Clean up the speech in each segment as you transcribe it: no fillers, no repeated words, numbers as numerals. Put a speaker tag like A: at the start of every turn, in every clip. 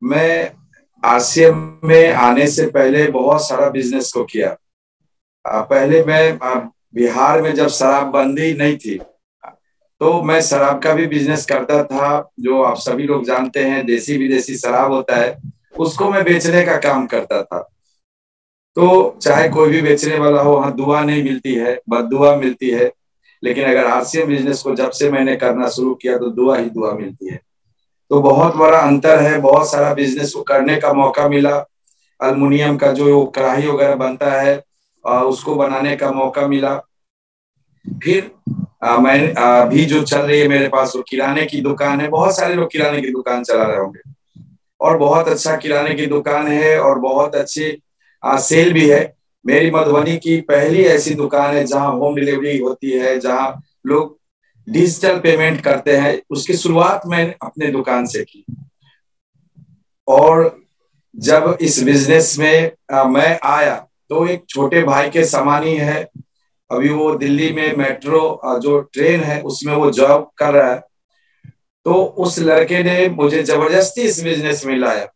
A: मैं आरसीएम में आने से पहले बहुत सारा बिजनेस को किया। पहले मैं बिहार में जब शराबबंदी नहीं थी तो मैं शराब का भी बिजनेस करता था। जो आप सभी लोग जानते हैं, देसी विदेशी शराब होता है, उसको मैं बेचने का काम करता था। तो चाहे कोई भी बेचने वाला हो, हाँ, दुआ नहीं मिलती है, बददुआ मिलती है। लेकिन अगर आरसीएम बिजनेस को जब से मैंने करना शुरू किया तो दुआ ही दुआ मिलती है। तो बहुत बड़ा अंतर है, बहुत सारा बिजनेस को करने का मौका मिला। अल्मुनियम का जो कढ़ाई वगैरह बनता है, उसको बनाने का मौका मिला। फिर मैं अभी जो चल रही है मेरे पास, वो किराने की दुकान है। बहुत सारे लोग किराने की दुकान चला रहे होंगे, और बहुत अच्छा किराने की दुकान है और बहुत अच्छी सेल भी है। मेरी मधुबनी की पहली ऐसी दुकान है जहां होम डिलीवरी होती है, जहां लोग डिजिटल पेमेंट करते हैं। उसकी शुरुआत मैंने अपने दुकान से की। और जब इस बिजनेस में मैं आया तो एक छोटे भाई के समान ही है। अभी वो दिल्ली में मेट्रो जो ट्रेन है उसमें वो जॉब कर रहा है। तो उस लड़के ने मुझे जबरदस्ती इस बिजनेस में लाया,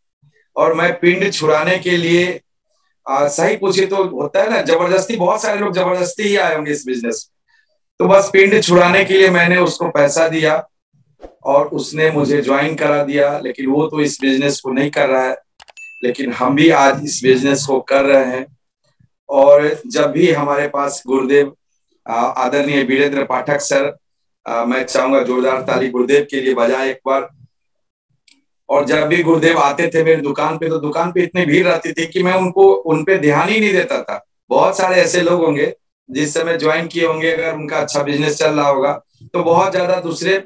A: और मैं पिंड छुड़ाने के लिए, सही पूछे तो होता है ना जबरदस्ती, बहुत सारे लोग जबरदस्ती ही आए होंगे इस बिजनेस में। तो बस पिंड छुड़ाने के लिए मैंने उसको पैसा दिया और उसने मुझे ज्वाइन करा दिया। लेकिन वो तो इस बिजनेस को नहीं कर रहा है, लेकिन हम भी आज इस बिजनेस को कर रहे हैं। और जब भी हमारे पास गुरुदेव आदरणीय वीरेंद्र पाठक सर, मैं चाहूंगा जोरदार ताली गुरुदेव के लिए बजाए एक बार। और जब भी गुरुदेव आते थे मेरी दुकान पे, तो दुकान पे इतनी भीड़ रहती थी कि मैं उनको उन पे ध्यान ही नहीं देता था। बहुत सारे ऐसे लोग होंगे जिस समय ज्वाइन किए होंगे, अगर उनका अच्छा बिजनेस चल रहा होगा तो बहुत ज्यादा दूसरे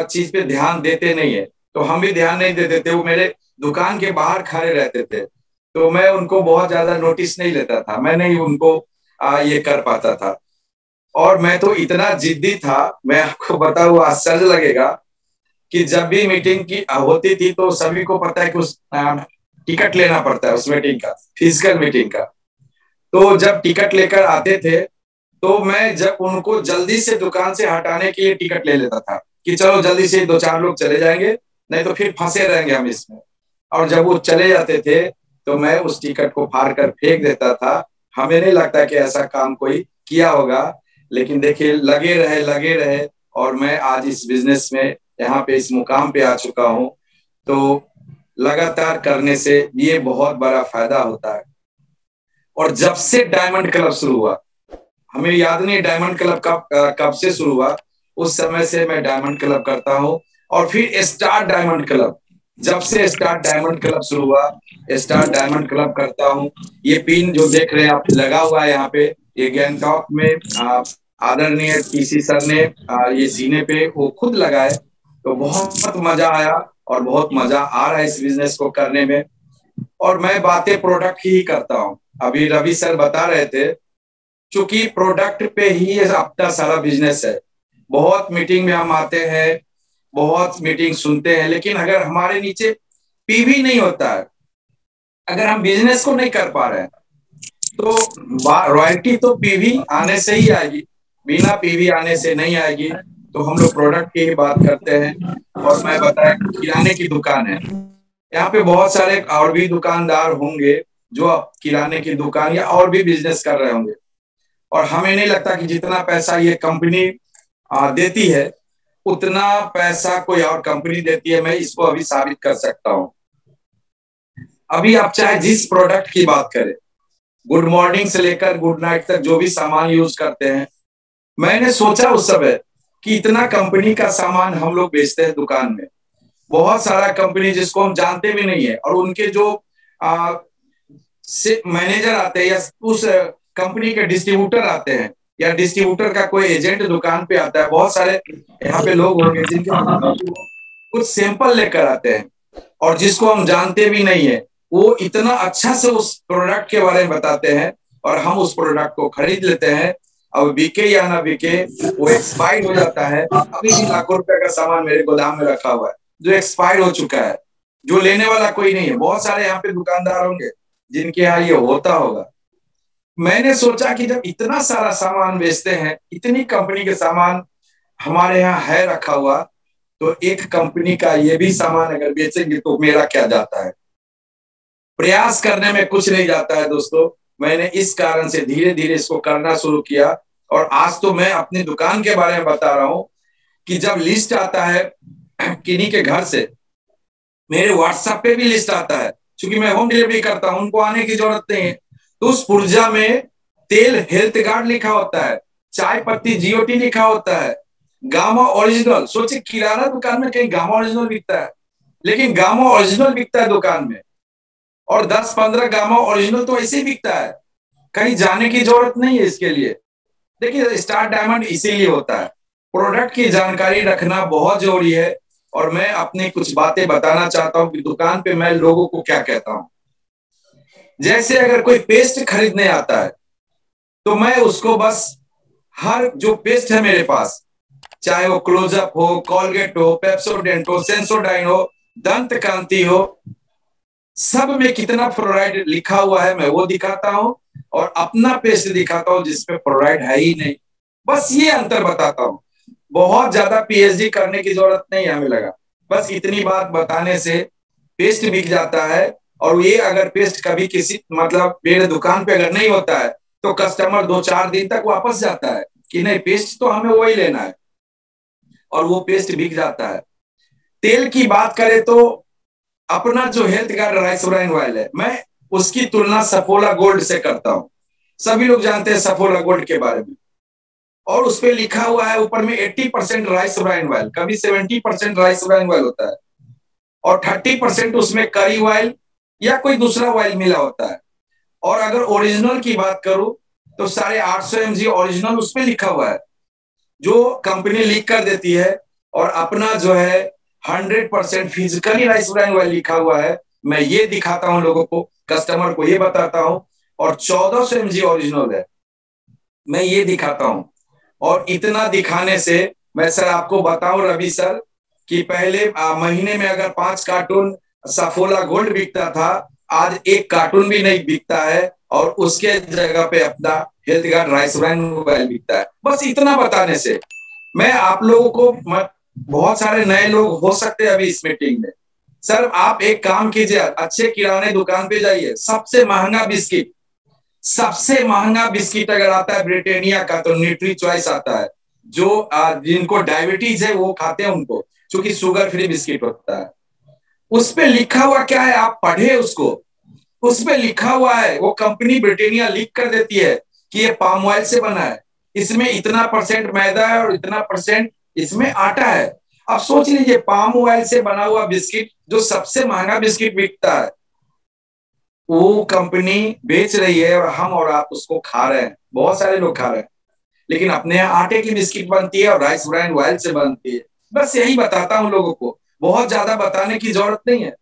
A: चीज पे ध्यान देते नहीं है। तो हम भी ध्यान नहीं देते थे, वो मेरे दुकान के बाहर खड़े रहते थे। तो मैं उनको बहुत ज्यादा नोटिस नहीं लेता था, मैं नहीं उनको ये कर पाता था। और मैं तो इतना जिद्दी था, मैं आपको बताऊं आश्चर्य लगेगा, कि जब भी मीटिंग की होती थी तो सभी को पता है कि उस टिकट लेना पड़ता है उस मीटिंग का, फिजिकल मीटिंग का। तो जब टिकट लेकर आते थे तो मैं जब उनको जल्दी से दुकान से हटाने के लिए टिकट ले लेता था कि चलो जल्दी से दो चार लोग चले जाएंगे, नहीं तो फिर फंसे रहेंगे हम इसमें। और जब वो चले जाते थे तो मैं उस टिकट को फाड़ कर फेंक देता था। हमें नहीं लगता कि ऐसा काम कोई किया होगा, लेकिन देखिए लगे रहे, और मैं आज इस बिजनेस में यहाँ पे इस मुकाम पे आ चुका हूँ। तो लगातार करने से ये बहुत बड़ा फायदा होता है। और जब से डायमंड क्लब शुरू हुआ, हमें याद नहीं डायमंड क्लब कब कब से शुरू हुआ, उस समय से मैं डायमंड क्लब करता हूँ। और फिर स्टार डायमंड क्लब, जब से स्टार डायमंड क्लब शुरू हुआ, स्टार डायमंड क्लब करता हूँ। ये पिन जो देख रहे हैं आप लगा हुआ है यहाँ पे, ये गैंगटॉक में आदरणीय टीसी सर ने ये सीने पे वो खुद लगाए। तो बहुत मजा आया और बहुत मजा आ रहा है इस बिजनेस को करने में। और मैं बातें प्रोडक्ट की ही करता हूँ। अभी रवि सर बता रहे थे, क्योंकि प्रोडक्ट पे ही ये अपना सारा बिजनेस है। बहुत मीटिंग में हम आते हैं, बहुत मीटिंग सुनते हैं, लेकिन अगर हमारे नीचे पीवी नहीं होता है, अगर हम बिजनेस को नहीं कर पा रहे हैं, तो रॉयल्टी तो पीवी आने से ही आएगी, बिना पीवी आने से नहीं आएगी। तो हम लोग प्रोडक्ट की ही बात करते हैं। और मैं बताया किराने की दुकान है, यहाँ पे बहुत सारे और भी दुकानदार होंगे जो अब किराने की दुकान या और भी बिजनेस कर रहे होंगे। और हमें नहीं लगता कि जितना पैसा ये कंपनी देती है उतना पैसा कोई और कंपनी देती है। मैं इसको अभी साबित कर सकता हूँ। अभी आप चाहे जिस प्रोडक्ट की बात करें, गुड मॉर्निंग से लेकर गुड नाइट तक जो भी सामान यूज करते हैं, मैंने सोचा उस समय कि इतना कंपनी का सामान हम लोग बेचते हैं दुकान में, बहुत सारा कंपनी जिसको हम जानते भी नहीं है, और उनके जो से मैनेजर आते हैं या उस कंपनी के डिस्ट्रीब्यूटर आते हैं, या डिस्ट्रीब्यूटर का कोई एजेंट दुकान पे आता है, बहुत सारे यहाँ पे लोग होंगे जिनके कुछ सैंपल लेकर आते हैं, और जिसको हम जानते भी नहीं है, वो इतना अच्छा से उस प्रोडक्ट के बारे में बताते हैं, और हम उस प्रोडक्ट को खरीद लेते हैं। अब बिके या ना बिके, वो एक्सपायर्ड हो जाता है। अभी भी लाखों रुपए का सामान मेरे गोदाम में रखा हुआ है जो एक्सपायर्ड हो चुका है, जो लेने वाला कोई नहीं है। बहुत सारे यहाँ पे दुकानदार होंगे जिनके यहाँ ये होता होगा। मैंने सोचा कि जब इतना सारा सामान बेचते हैं, इतनी कंपनी के सामान हमारे यहाँ है रखा हुआ, तो एक कंपनी का ये भी सामान अगर बेचेंगे तो मेरा क्या जाता है। प्रयास करने में कुछ नहीं जाता है दोस्तों। मैंने इस कारण से धीरे धीरे इसको करना शुरू किया, और आज तो मैं अपनी दुकान के बारे में बता रहा हूँ कि जब लिस्ट आता है किन्हीं के घर से, मेरे व्हाट्सएप पे भी लिस्ट आता है, क्योंकि मैं होम डिलीवरी करता हूँ, उनको आने की जरूरत नहीं है। तो उस पुर्जा में तेल हेल्थ गार्ड लिखा होता है, चाय पत्ती जीओटी लिखा होता है, गामा ओरिजिनल। सोचिए किराना दुकान में कहीं गामा ओरिजिनल बिकता है, लेकिन गामा ओरिजिनल बिकता है दुकान में, और 10-15 गामा ओरिजिनल तो ऐसे ही बिकता है, कहीं जाने की जरूरत नहीं है इसके लिए। देखिए स्टार डायमंड इसीलिए होता है, प्रोडक्ट की जानकारी रखना बहुत जरूरी है। और मैं अपनी कुछ बातें बताना चाहता हूँ कि दुकान पे मैं लोगों को क्या कहता हूँ। जैसे अगर कोई पेस्ट खरीदने आता है तो मैं उसको बस, हर जो पेस्ट है मेरे पास, चाहे वो क्लोजअप हो, कॉलगेट हो, पेप्सोडेंट हो, सेंसोडाइन हो, दंत कांति हो, सब में कितना फ्लोराइड लिखा हुआ है मैं वो दिखाता हूं, और अपना पेस्ट दिखाता हूं जिसमें फ्लोराइड है ही नहीं। बस ये अंतर बताता हूं। बहुत ज्यादा पीएचडी करने की जरूरत नहीं हमें लगा, बस इतनी बात बताने से पेस्ट बिक जाता है। और ये अगर पेस्ट कभी किसी मतलब मेरे दुकान पे अगर नहीं होता है तो कस्टमर 2-4 दिन तक वापस जाता है कि नहीं, पेस्ट तो हमें वही लेना है, और वो पेस्ट बिक जाता है। तेल की बात करें तो अपना जो Health Guard rice bran oil है, मैं उसकी तुलना सफोला गोल्ड से करता हूं। सभी लोग जानते हैं सफोला गोल्ड के बारे में, और उस पर लिखा हुआ है ऊपर में 80% राइस ब्राइन ऑयल, कभी 70% राइस ब्राइन ऑयल होता है, और 30% उसमें करी ऑयल या कोई दूसरा ऑयल मिला होता है। और अगर ओरिजिनल की बात करूं तो 850 mg ओरिजिनल उसमें लिखा हुआ है, जो कंपनी लीक कर देती है। और अपना जो है 100% फिजिकली राइस ब्राइन ऑयल लिखा हुआ है, मैं ये दिखाता हूं लोगों को, कस्टमर को ये बताता हूं। और 1400 mg ओरिजिनल है, मैं ये दिखाता हूं। और इतना दिखाने से मैं सर आपको बताऊं रवि सर, कि पहले महीने में अगर 5 कार्टून सफोला गोल्ड बिकता था, आज 1 कार्टून भी नहीं बिकता है, और उसके जगह पे अपना Health Guard rice bran oil बिकता है। बस इतना बताने से मैं आप लोगों को बहुत सारे नए लोग हो सकते हैं अभी इस मीटिंग में। सर आप एक काम कीजिए, अच्छे किराने दुकान पे जाइए, सबसे महंगा बिस्किट अगर आता है ब्रिटानिया का तो न्यूट्री चॉइस आता है, जो जिनको डायबिटीज है वो खाते हैं उनको, क्योंकि शुगर फ्री बिस्किट होता है। उस पे लिखा हुआ क्या है आप पढ़े उसको, उस पे लिखा हुआ है, वो कंपनी ब्रिटानिया लीक कर देती है कि ये पाम ऑयल से बना है, इसमें इतना परसेंट मैदा है और इतना परसेंट इसमें आटा है। अब सोच लीजिए पाम ऑयल से बना हुआ बिस्किट, जो सबसे महंगा बिस्किट बिकता है, वो कंपनी बेच रही है, और हम और आप उसको खा रहे हैं, बहुत सारे लोग खा रहे हैं। लेकिन अपने यहाँ आटे की बिस्किट बनती है और राइस ब्राइन ऑयल से बनती है। बस यही बताता हूँ लोगों को, बहुत ज्यादा बताने की जरूरत नहीं है।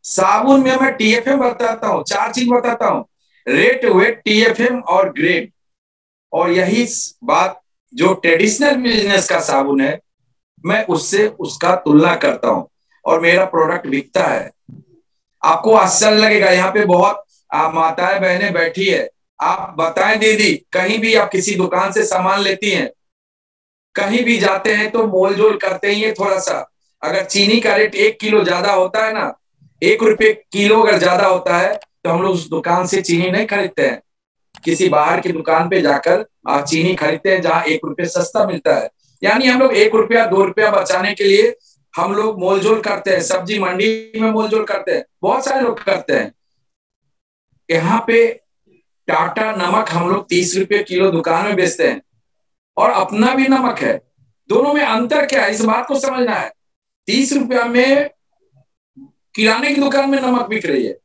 A: साबुन में मैं टीएफएम बताता हूँ, 4 चीज बताता हूँ, रेट, वेट, टीएफएम और ग्रेड। और यही बात जो ट्रेडिशनल बिजनेस का साबुन है, मैं उससे उसका तुलना करता हूँ, और मेरा प्रोडक्ट बिकता है। आपको आश्चर्य लगेगा, यहाँ पे बहुत आप माताएं बहनें बैठी है, आप बताएं दीदी, कहीं भी आप किसी दुकान से सामान लेती हैं, कहीं भी जाते हैं तो मोल जोल करते ही है थोड़ा सा। अगर चीनी का रेट 1 किलो ज्यादा होता है ना, 1 रुपये किलो अगर ज्यादा होता है, तो हम लोग उस दुकान से चीनी नहीं खरीदते हैं, किसी बाहर की दुकान पे जाकर आप चीनी खरीदते हैं जहां 1 रुपये सस्ता मिलता है। यानी हम लोग 1 रुपया 2 रुपया बचाने के लिए हम लोग मोलजोल करते हैं, सब्जी मंडी में मोलजोल करते हैं, बहुत सारे लोग करते हैं। यहाँ पे टाटा नमक हम लोग 30 रुपये किलो दुकान में बेचते हैं, और अपना भी नमक है। दोनों में अंतर क्या है, इस बात को समझना है। 30 रुपया में किराने की दुकान में नमक बिक रही है,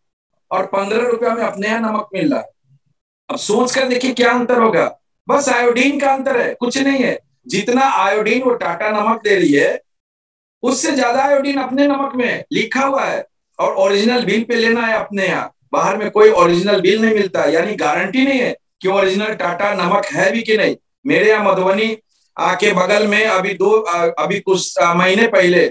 A: और 15 रुपया में अपने यहाँ नमक मिल रहा है। अब सोच कर देखिए क्या अंतर होगा। बस आयोडीन का अंतर है, कुछ नहीं है। जितना आयोडीन वो टाटा नमक दे रही है, उससे ज्यादा आयोडीन अपने नमक में लिखा हुआ है, और ओरिजिनल बिल पे लेना है अपने यहाँ। बाहर में कोई ओरिजिनल बिल नहीं मिलता, यानी गारंटी नहीं है कि ओरिजिनल टाटा नमक है भी कि नहीं। मेरे यहाँ मधुबनी के बगल में अभी कुछ महीने पहले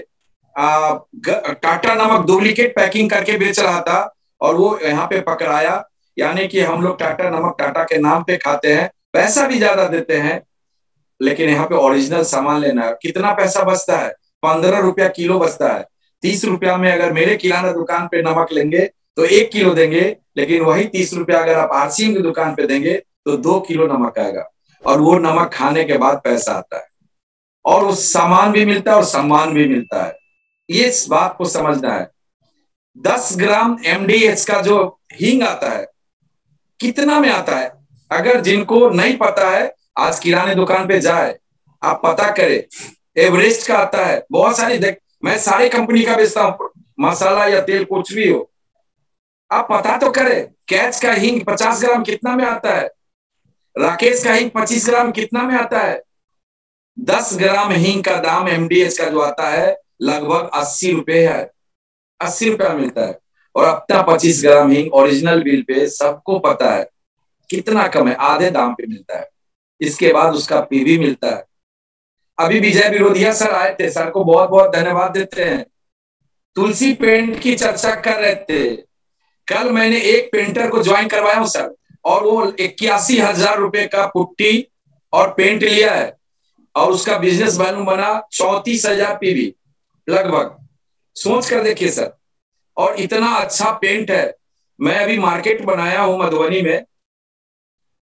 A: टाटा नमक डुप्लीकेट पैकिंग करके बेच रहा था, और वो यहाँ पे पकड़ाया। यानी कि हम लोग टाटा नमक टाटा के नाम पे खाते हैं, पैसा भी ज्यादा देते हैं, लेकिन यहाँ पे ओरिजिनल सामान लेना है, कितना पैसा बचता है। 15 रुपया किलो बचता है। 30 रुपया में अगर मेरे किराना दुकान पे नमक लेंगे तो 1 किलो देंगे, लेकिन वही 30 रुपया अगर आप आरसीएम की दुकान पे देंगे तो 2 किलो नमक आएगा, और वो नमक खाने के बाद पैसा आता है, और उस सामान भी मिलता है और सम्मान भी मिलता है। ये इस बात को समझना है। 10 ग्राम एमडीएच का जो हींग आता है, कितना में आता है? अगर जिनको नहीं पता है, आज किराने दुकान पे जाए, आप पता करें, एवरेस्ट का आता है, बहुत सारी देख, मैं सारी कंपनी का बेचता हूं, मसाला या तेल कुछ भी हो, आप पता तो करें। कैच का हींग 50 ग्राम कितना में आता है? राकेश का हींग 25 ग्राम कितना में आता है? 10 ग्राम हींग का दाम एमडीएच का जो आता है लगभग 80 रुपए है, 80 रुपया मिलता है। और अपना 25 ग्राम हींग ओरिजिनल बिल पे सबको पता है कितना कम है, आधे दाम पे मिलता है। इसके बाद उसका पीवी मिलता है। अभी विजय विरोधिया सर आए थे, सर को बहुत बहुत धन्यवाद देते हैं। तुलसी पेंट की चर्चा कर रहे थे, कल मैंने एक पेंटर को ज्वाइन करवाया हूं सर, और वो 81,000 रुपए का पुट्टी और पेंट लिया है, और उसका बिजनेस वैल्यू बना 34,000 पीवी लगभग। सोच कर देखिए सर, और इतना अच्छा पेंट है। मैं अभी मार्केट बनाया हूं मधुबनी में,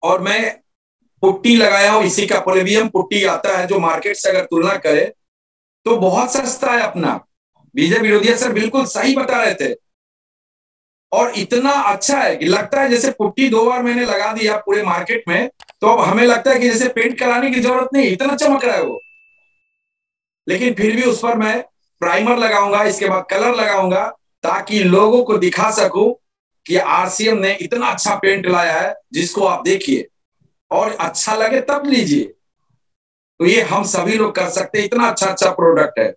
A: और मैं पुट्टी लगाया हूं, इसी का पोलेवियम पुट्टी आता है, जो मार्केट से अगर तुलना करे तो बहुत सस्ता है अपना। विजय विरोधिया सर बिल्कुल सही बता रहे थे, और इतना अच्छा है कि लगता है जैसे पुट्टी 2 बार मैंने लगा दिया पूरे मार्केट में, तो अब हमें लगता है कि जैसे पेंट कराने की जरूरत नहीं, इतना चमक रहा है वो। लेकिन फिर भी उस पर मैं प्राइमर लगाऊंगा, इसके बाद कलर लगाऊंगा, ताकि लोगों को दिखा सकूं कि आरसीएम ने इतना अच्छा पेंट लाया है, जिसको आप देखिए और अच्छा लगे तब लीजिए। तो ये हम सभी लोग कर सकते हैं, इतना अच्छा अच्छा प्रोडक्ट है।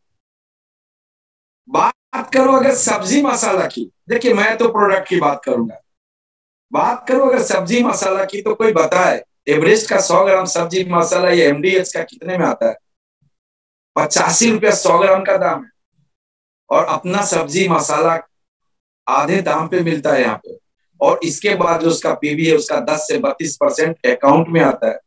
A: बात करो अगर सब्जी मसाला की, देखिए मैं तो प्रोडक्ट की बात करूंगा। बात करो अगर सब्जी मसाला की, तो कोई बताए एवरेस्ट का 100 ग्राम सब्जी मसाला ये एमडीएच का कितने में आता है? 85 रुपया 100 ग्राम का दाम है, और अपना सब्जी मसाला आधे दाम पे मिलता है यहाँ पे। और इसके बाद जो उसका पीवी है, उसका 10 से 32% अकाउंट में आता है।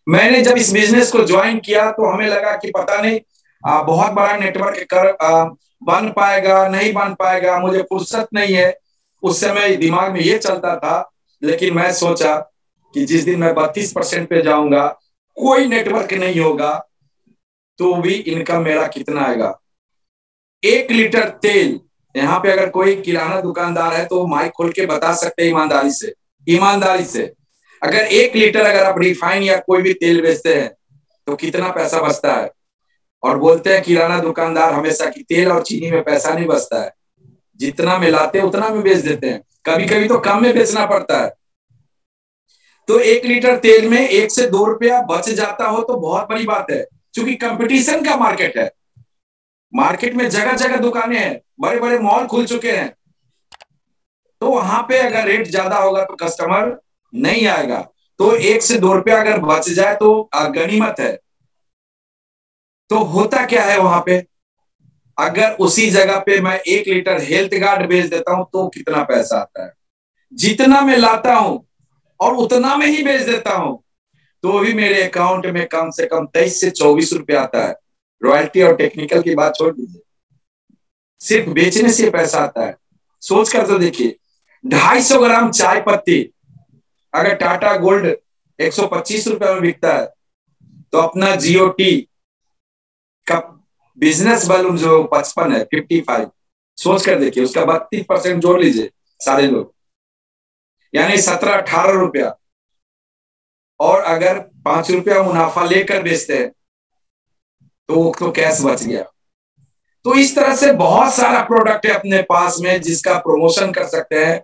A: मैंने जब इस बिजनेस को ज्वाइन किया तो हमें लगा कि पता नहीं बहुत बड़ा नेटवर्क बन पाएगा नहीं बन पाएगा, मुझे फुर्सत नहीं है, उस समय दिमाग में ये चलता था। लेकिन मैं सोचा कि जिस दिन मैं 32% पे जाऊंगा, कोई नेटवर्क नहीं होगा, तो भी इनकम मेरा कितना आएगा? 1 लीटर तेल, यहाँ पे अगर कोई किराना दुकानदार है तो माइक खोल के बता सकते हैं ईमानदारी से, ईमानदारी से, अगर 1 लीटर अगर आप रिफाइन या कोई भी तेल बेचते हैं तो कितना पैसा बचता है? और बोलते हैं किराना दुकानदार हमेशा कि तेल और चीनी में पैसा नहीं बचता है, जितना में लाते हैं उतना में बेच देते हैं, कभी कभी तो कम में बेचना पड़ता है। तो 1 लीटर तेल में 1 से 2 रुपया बच जाता हो तो बहुत बड़ी बात है, क्योंकि कंपटीशन का मार्केट है। मार्केट में जगह जगह दुकानें हैं, बड़े बड़े मॉल खुल चुके हैं, तो वहां पे अगर रेट ज्यादा होगा तो कस्टमर नहीं आएगा। तो 1 से 2 रुपया अगर बच जाए तो गनीमत है। तो होता क्या है वहां पे, अगर उसी जगह पे मैं 1 लीटर हेल्थ गार्ड बेच देता हूं तो कितना पैसा आता है? जितना मैं लाता हूं और उतना में ही बेच देता हूं, तो भी मेरे अकाउंट में कम से कम 23 से 24 रुपया आता है। रॉयल्टी और टेक्निकल की बात छोड़ दीजिए, सिर्फ बेचने से पैसा आता है। सोच कर तो देखिए, 250 ग्राम चाय पत्ती अगर टाटा गोल्ड 125 रुपया में बिकता है, तो अपना जीओटी का बिजनेस वॉल्यूम जो 55 है, 55, सोच कर देखिए, उसका 32% जोड़ लीजिए सारे लोग, यानी 17-18 रुपया। और अगर 5 रुपया मुनाफा लेकर बेचते हैं तो वो तो कैश बच गया। तो इस तरह से बहुत सारा प्रोडक्ट है अपने पास में जिसका प्रमोशन कर सकते हैं।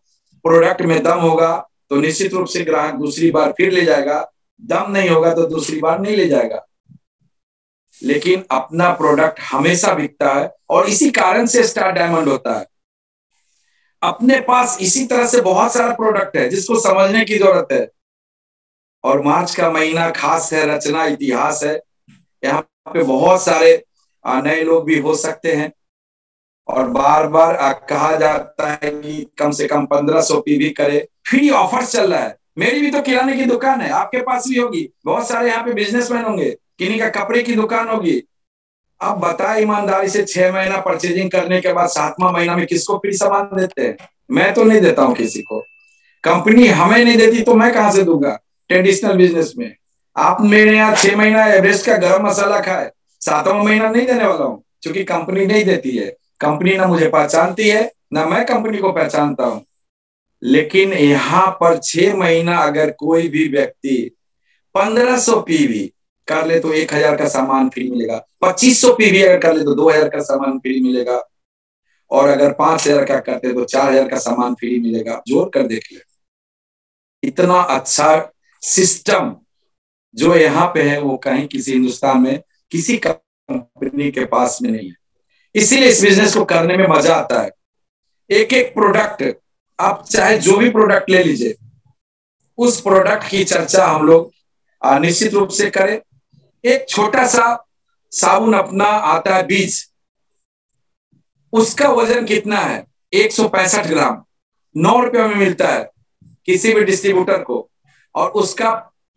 A: प्रोडक्ट में दम होगा तो निश्चित रूप से ग्राहक दूसरी बार फिर ले जाएगा, दम नहीं होगा तो दूसरी बार नहीं ले जाएगा। लेकिन अपना प्रोडक्ट हमेशा बिकता है, और इसी कारण से स्टार डायमंड होता है। अपने पास इसी तरह से बहुत सारा प्रोडक्ट है जिसको समझने की जरूरत है। और मार्च का महीना खास है, रचना इतिहास है, यहाँ पे बहुत सारे नए लोग भी हो सकते हैं। और बार बार कहा जाता है कि कम से कम 1500 पीवी करे। फ्री ऑफर चल रहा है, मेरी भी तो किराने की दुकान है, आपके पास भी होगी, बहुत सारे यहाँ पे बिजनेसमैन होंगे, किन्हीं का कपड़े की दुकान होगी, अब बता ईमानदारी से, 6 महीना परचेजिंग करने के बाद 7वां महीना में किसको फ्री सामान देते हैं? मैं तो नहीं देता हूं किसी को। कंपनी हमें नहीं देती तो मैं कहां से दूंगा ट्रेडिशनल बिजनेस में? आप मेरे यहाँ 6 महीना एवरेस्ट का गरम मसाला खाए, 7वां महीना नहीं देने वाला हूँ, क्योंकि कंपनी नहीं देती है। कंपनी ना मुझे पहचानती है, ना मैं कंपनी को पहचानता हूं। लेकिन यहाँ पर 6 महीना अगर कोई भी व्यक्ति 1500 पीवी कर ले तो 1000 का सामान फ्री मिलेगा। 2500 पीवी अगर कर ले तो 2000 का सामान फ्री मिलेगा। और अगर 5000 का करते तो 4000 का सामान फ्री मिलेगा। जोड़ कर देख ले, इतना अच्छा सिस्टम जो यहाँ पे है वो कहीं किसी हिंदुस्तान में किसी कंपनी के पास में नहीं है। इसीलिए इस बिजनेस को करने में मजा आता है। एक एक प्रोडक्ट, आप चाहे जो भी प्रोडक्ट ले लीजिए, उस प्रोडक्ट की चर्चा हम लोग निश्चित रूप से करें। एक छोटा सा साबुन अपना आता है बीज, उसका वजन कितना है? 165 ग्राम, 9 रुपये में मिलता है किसी भी डिस्ट्रीब्यूटर को। और उसका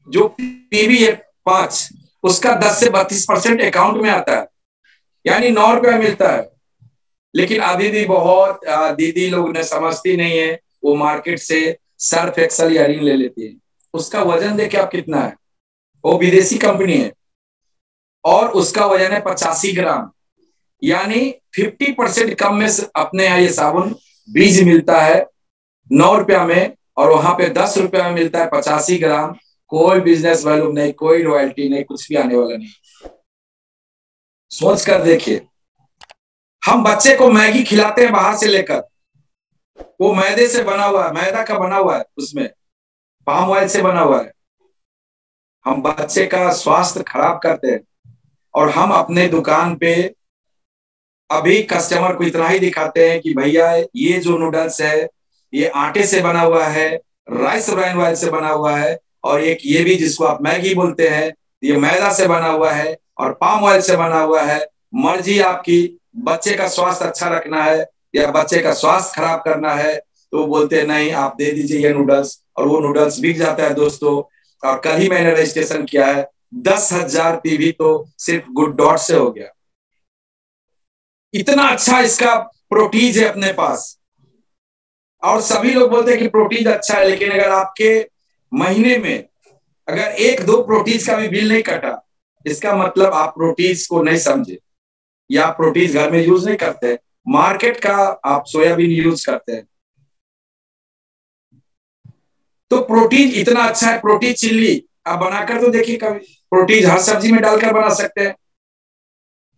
A: जो पीवी है 5, उसका 10 से 32% अकाउंट में आता है, यानी 9 रुपये मिलता है। लेकिन अभी भी बहुत दीदी लोग ने समझती नहीं है, वो मार्केट से सर्फ एक्सल या रिन ले लेती है। उसका वजन देखिए आप कितना है, वो विदेशी कंपनी है और उसका वजन है 85 ग्राम, यानी 50% कम में अपने यहाँ ये साबुन बीज मिलता है 9 रुपया में, और वहां पे 10 रुपया में मिलता है 85 ग्राम। कोई बिजनेस वैल्यू नहीं, कोई रॉयल्टी नहीं, कुछ भी आने वाला नहीं। सोच कर देखिए, हम बच्चे को मैगी खिलाते हैं बाहर से लेकर, वो मैदे से बना हुआ है, मैदा का बना हुआ है, उसमें पाम ऑयल से बना हुआ है। हम बच्चे का स्वास्थ्य खराब करते हैं और हम अपने दुकान पे अभी कस्टमर को इतना ही दिखाते हैं कि भैया ये जो नूडल्स है ये आटे से बना हुआ है, राइस ब्राइन ऑयल से बना हुआ है, और एक ये भी जिसको आप मैगी बोलते हैं ये मैदा से बना हुआ है और पाम ऑयल से बना हुआ है। मर्जी आपकी, बच्चे का स्वास्थ्य अच्छा रखना है या बच्चे का स्वास्थ्य खराब करना है, तो बोलते हैं नहीं आप दे दीजिए ये नूडल्स, और वो नूडल्स बिक जाता है दोस्तों। और कल ही मैंने रजिस्ट्रेशन किया है, 10,000 पीवी तो सिर्फ गुड डॉट से हो गया। इतना अच्छा इसका प्रोटीज है अपने पास। और सभी लोग बोलते हैं कि प्रोटीज अच्छा है, लेकिन अगर आपके महीने में अगर 1-2 प्रोटीज का भी बिल नहीं कटा, इसका मतलब आप प्रोटीज को नहीं समझे या आप प्रोटीज घर में यूज नहीं करते। मार्केट का आप सोयाबीन यूज करते हैं। तो प्रोटीन इतना अच्छा है, प्रोटीन चिल्ली आप बनाकर तो देखिए कभी, प्रोटीन हर सब्जी में डालकर बना सकते हैं।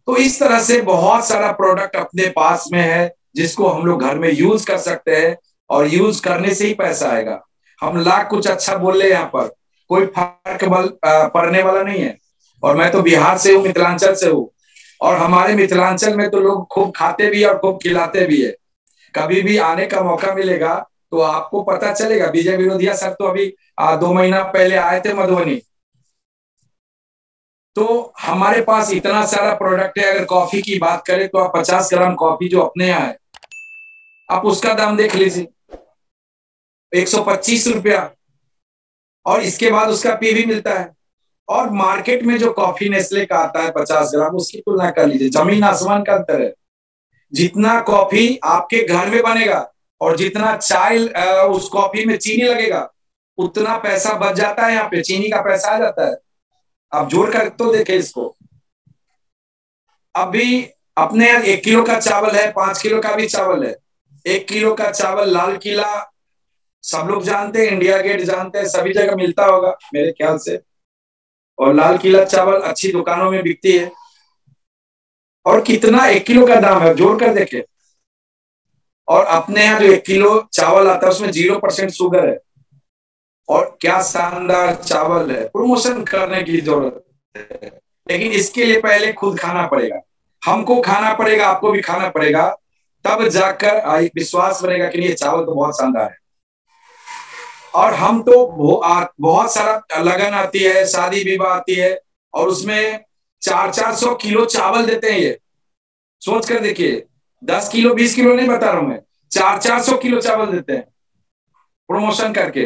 A: तो इस तरह से बहुत सारा प्रोडक्ट अपने पास में है जिसको हम लोग घर में यूज कर सकते हैं, और यूज करने से ही पैसा आएगा। हम लाख कुछ अच्छा बोल रहे यहाँ पर, कोई फर्क पड़ने वाला नहीं है। और मैं तो बिहार से हूँ, मिथिलांचल से हूँ, और हमारे मिथिलांचल में तो लोग खूब खाते भी है और खूब खिलाते भी है। कभी भी आने का मौका मिलेगा तो आपको पता चलेगा। विजय विरोधिया सर तो अभी 2 महीना पहले आए थे मधुबनी। तो हमारे पास इतना सारा प्रोडक्ट है। अगर कॉफी की बात करें तो आप 50 ग्राम कॉफी जो अपने यहाँ है, आप उसका दाम देख लीजिए, 125 रुपया, और इसके बाद उसका पीवी मिलता है। और मार्केट में जो कॉफी नेस्ले का आता है 50 ग्राम, उसकी तुलना कर लीजिए, जमीन आसमान का अंतर है। जितना कॉफी आपके घर में बनेगा और जितना चाय उस कॉफी में चीनी लगेगा, उतना पैसा बच जाता है। यहाँ पे चीनी का पैसा आ जाता है। आप जोड़ कर तो देखे इसको। अभी अपने यहाँ 1 किलो का चावल है, 5 किलो का भी चावल है। 1 किलो का चावल लाल किला सब लोग जानते हैं, इंडिया गेट जानते हैं, सभी जगह मिलता होगा मेरे ख्याल से। और लाल किला चावल अच्छी दुकानों में बिकती है। और कितना 1 किलो का दाम है, जोड़ कर देखे। और अपने यहाँ जो 1 किलो चावल आता है उसमें 0% शुगर है। और क्या शानदार चावल है। प्रमोशन करने की जरूरत है, लेकिन इसके लिए पहले खुद खाना पड़ेगा, हमको खाना पड़ेगा, आपको भी खाना पड़ेगा, तब जाकर विश्वास बनेगा कि ये चावल तो बहुत शानदार है। और हम तो बहुत सारा लगन आती है, शादी विवाह आती है, और उसमें 400-400 किलो चावल देते हैं। ये सोच कर देखिए, 10 किलो 20 किलो नहीं बता रहा हूं मैं, 400-400 किलो चावल देते हैं प्रमोशन करके।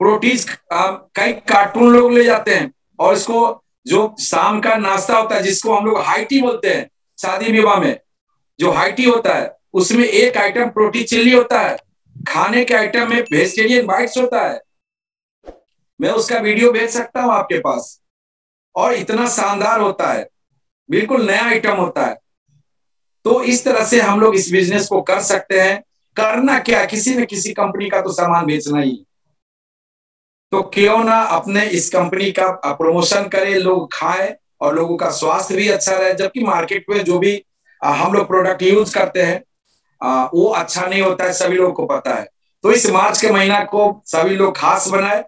A: प्रोटीज कई कार्टून लोग ले जाते हैं और इसको जो शाम का नाश्ता होता है जिसको हम लोग हाई टी बोलते हैं, शादी विवाह में जो हाई टी होता है उसमें एक आइटम प्रोटीन चिल्ली होता है, खाने के आइटम में वेजिटेरियन बाइट्स होता है। मैं उसका वीडियो भेज सकता हूं आपके पास, और इतना शानदार होता है, बिल्कुल नया आइटम होता है। तो इस तरह से हम लोग इस बिजनेस को कर सकते हैं। करना क्या, किसी न किसी कंपनी का तो सामान बेचना ही, तो क्यों ना अपने इस कंपनी का प्रमोशन करें, लोग खाएं और लोगों का स्वास्थ्य भी अच्छा रहे। जबकि मार्केट में जो भी हम लोग प्रोडक्ट यूज करते हैं वो अच्छा नहीं होता है, सभी लोगों को पता है। तो इस मार्च के महीना को सभी लोग खास बनाए,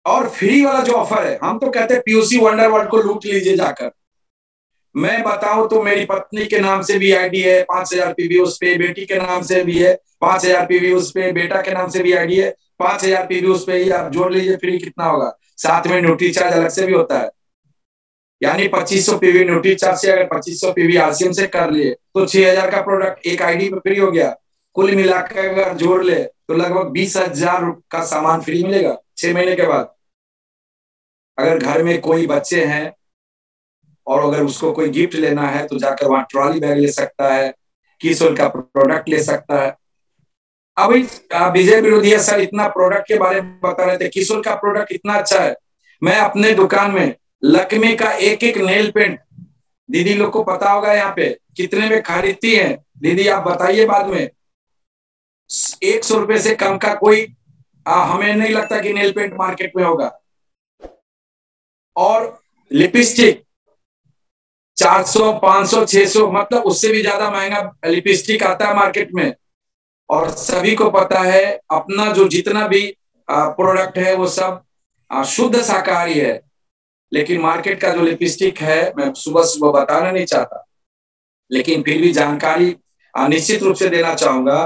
A: और फ्री वाला जो ऑफर है, हम तो कहते हैं पीयूसी वंडर वर्ल्ड को लूट लीजिए जाकर। मैं बताऊं तो मेरी पत्नी के नाम से भी आईडी है, 5,000 पीवी उस पे, बेटी के नाम से भी है 5,000 पीवी उस पे, बेटा के नाम से भी आईडी है 5,000 पीवी उस पे ही। आप जोड़ लीजिए फ्री कितना होगा, साथ में न्यूट्री चार्ज अलग से भी होता है, यानी 2,500 पीवी न्यूट्री चार्ज से अगर 2,500 पीवी आरसीएम से कर लिए तो 6,000 का प्रोडक्ट एक आईडी पे फ्री हो गया। कुल मिलाकर अगर जोड़ ले तो लगभग 20,000 का सामान फ्री मिलेगा 6 महीने के बाद। अगर घर में कोई बच्चे हैं और अगर उसको कोई गिफ्ट लेना है तो जाकर वहां ट्रॉली बैग ले सकता है, किशोर का प्रोडक्ट ले सकता है। अभी विजय विरोधिया सर इतना प्रोडक्ट के बारे में बता रहे थे, किशोर का प्रोडक्ट इतना अच्छा है। मैं अपने दुकान में लक्मे का एक एक नेल पेंट, दीदी लोग को पता होगा यहाँ पे कितने में खरीदती है, दीदी आप बताइए बाद में। 100 रुपए से कम का कोई हमें नहीं लगता कि नेल पेंट मार्केट में होगा। और लिपस्टिक 400 500 600, मतलब उससे भी ज्यादा महंगा लिपस्टिक आता है मार्केट में। और सभी को पता है अपना जो जितना भी प्रोडक्ट है वो सब शुद्ध शाकाहारी है। लेकिन मार्केट का जो लिपस्टिक है, मैं सुबह सुबह बताना नहीं चाहता, लेकिन फिर भी जानकारी निश्चित रूप से देना चाहूंगा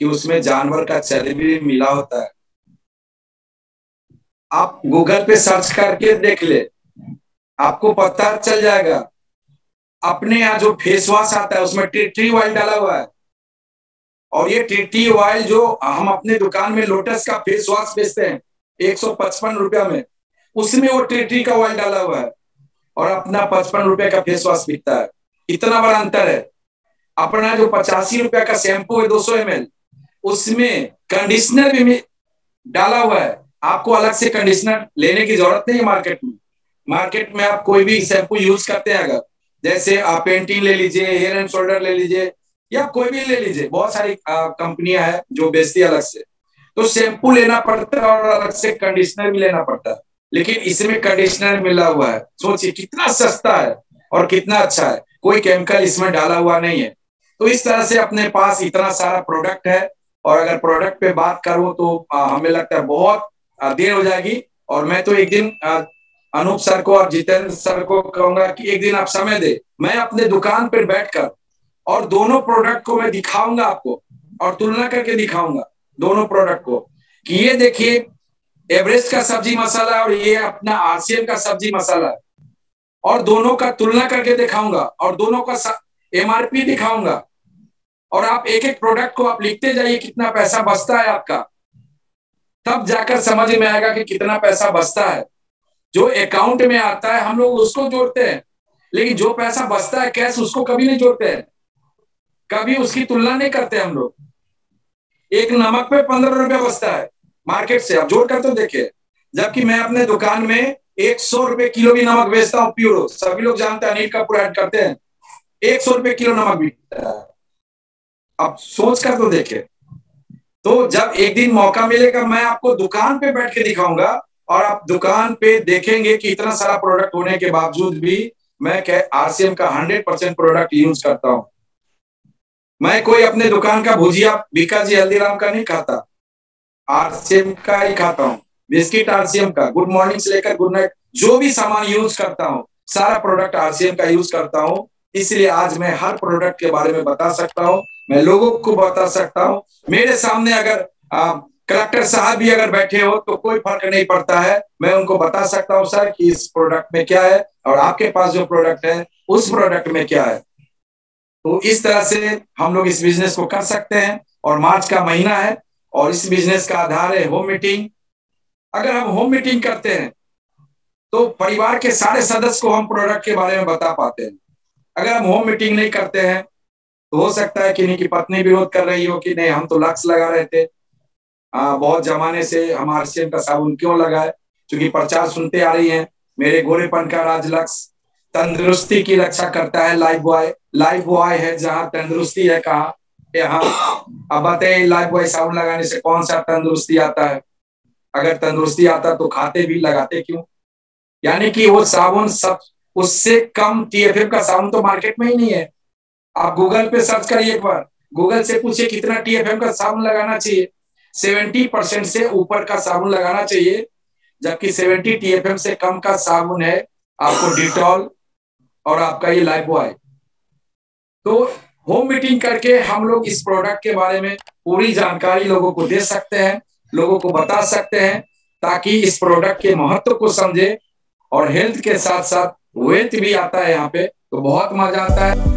A: कि उसमें जानवर का चर्बी मिला होता है। आप गूगल पे सर्च करके देख ले, आपको पता चल जाएगा। अपने यहाँ जो फेस वॉश आता है उसमें ट्री ऑयल डाला हुआ है, और ये टी ऑयल जो हम अपने दुकान में लोटस का फेस वॉश बेचते हैं 155 रुपया में, उसमें वो टी का ऑयल डाला हुआ है, और अपना 55 रुपए का फेस वॉश बिकता है। इतना बड़ा अंतर है। अपना जो 85 रुपया का शैम्पू है 200 ml, उसमें कंडीशनर भी डाला हुआ है। आपको अलग से कंडीशनर लेने की जरूरत नहीं है। मार्केट में आप कोई भी शैम्पू यूज करते हैं, अगर जैसे आप पेंटीन ले लीजिए, हेयर एंड शोल्डर ले लीजिए, या कोई भी ले लीजिए, बहुत सारी कंपनियां हैं जो बेचती है अलग से, तो शैम्पू लेना पड़ता है और अलग से कंडीशनर भी लेना पड़ता है। लेकिन इसमें कंडीशनर मिला हुआ है, सोचिए कितना सस्ता है और कितना अच्छा है, कोई केमिकल इसमें डाला हुआ नहीं है। तो इस तरह से अपने पास इतना सारा प्रोडक्ट है। और अगर प्रोडक्ट पे बात करूं तो हमें लगता है बहुत देर हो जाएगी। और मैं तो एक दिन अनूप सर को और जितेंद्र सर को कहूंगा कि एक दिन आप समय दे, मैं अपने दुकान पर बैठकर और दोनों प्रोडक्ट को मैं दिखाऊंगा आपको, और तुलना करके दिखाऊंगा दोनों प्रोडक्ट को कि ये देखिए एवरेस्ट का सब्जी मसाला और ये अपना आरसीएम का सब्जी मसाला है, और दोनों का तुलना करके दिखाऊंगा और दोनों का एमआरपी दिखाऊंगा। और आप एक एक प्रोडक्ट को आप लिखते जाइए कितना पैसा बचता है आपका, तब जाकर समझ में आएगा कि कितना पैसा बचता है। जो अकाउंट में आता है हम लोग उसको जोड़ते हैं, लेकिन जो पैसा बचता है कैश, उसको कभी नहीं जोड़ते हैं, कभी उसकी तुलना नहीं करते हम लोग। एक नमक पे 15 रुपया बचता है मार्केट से, आप जोड़ कर तो देखिए। जबकि मैं अपने दुकान में 100 रुपए किलो भी नमक बेचता हूँ प्यूरो, सभी लोग जानते हैं, अनिल कपूर ऐड करते हैं, 100 रुपए किलो नमक बिकता है। अब सोच कर तो देखे। तो जब एक दिन मौका मिलेगा मैं आपको दुकान पे बैठ के दिखाऊंगा, और आप दुकान पे देखेंगे कि इतना सारा प्रोडक्ट होने के बावजूद भी मैं आरसीएम का 100% प्रोडक्ट यूज करता हूँ। मैं कोई अपने दुकान का भुजिया बीका जी हल्दीराम का नहीं खाता, आरसीएम का ही खाता हूँ। बिस्किट आरसीएम का, गुड मॉर्निंग से लेकर गुड नाइट, जो भी सामान यूज करता हूँ सारा प्रोडक्ट आरसीएम का यूज करता हूँ। इसलिए आज मैं हर प्रोडक्ट के बारे में बता सकता हूँ, मैं लोगों को बता सकता हूँ। मेरे सामने अगर कलेक्टर साहब भी अगर बैठे हो तो कोई फर्क नहीं पड़ता है, मैं उनको बता सकता हूँ सर कि इस प्रोडक्ट में क्या है और आपके पास जो प्रोडक्ट है उस प्रोडक्ट में क्या है। तो इस तरह से हम लोग इस बिजनेस को कर सकते हैं। और मार्च का महीना है और इस बिजनेस का आधार है होम मीटिंग। अगर हम होम मीटिंग करते हैं तो परिवार के सारे सदस्य को हम प्रोडक्ट के बारे में बता पाते हैं। अगर हम होम मीटिंग नहीं करते हैं तो हो सकता है कि इनकी पत्नी विरोध कर रही हो कि नहीं हम तो लक्स लगा रहे थे, बहुत जमाने से हम आरसीएम का साबुन क्यों लगाए, क्योंकि प्रचार सुनते आ रही हैं मेरे गोरेपन का राज लक्स तंदुरुस्ती की रक्षा करता है। लाइफ बॉय है जहाँ तंदुरुस्ती है कहा यहाँ। अब बताइए लाइफ बॉय साबुन लगाने से कौन सा तंदुरुस्ती आता है? अगर तंदुरुस्ती आता तो खाते भी, लगाते क्यों? यानी कि वो साबुन सब उससे कम टीएफएम का साबुन तो मार्केट में ही नहीं है। आप गूगल पे सर्च करिए एक बार, गूगल से पूछिए कितना टीएफएम का साबुन लगाना चाहिए। 70% से ऊपर का साबुन लगाना चाहिए, जबकि 70 टीएफएम से कम का साबुन है आपको डिटॉल और आपका ये लाइफ बॉय। तो होम मीटिंग करके हम लोग इस प्रोडक्ट के बारे में पूरी जानकारी लोगों को दे सकते हैं, लोगों को बता सकते हैं, ताकि इस प्रोडक्ट के महत्व को समझे। और हेल्थ के साथ साथ वेल्थ भी आता है यहाँ पे, तो बहुत मजा आता है।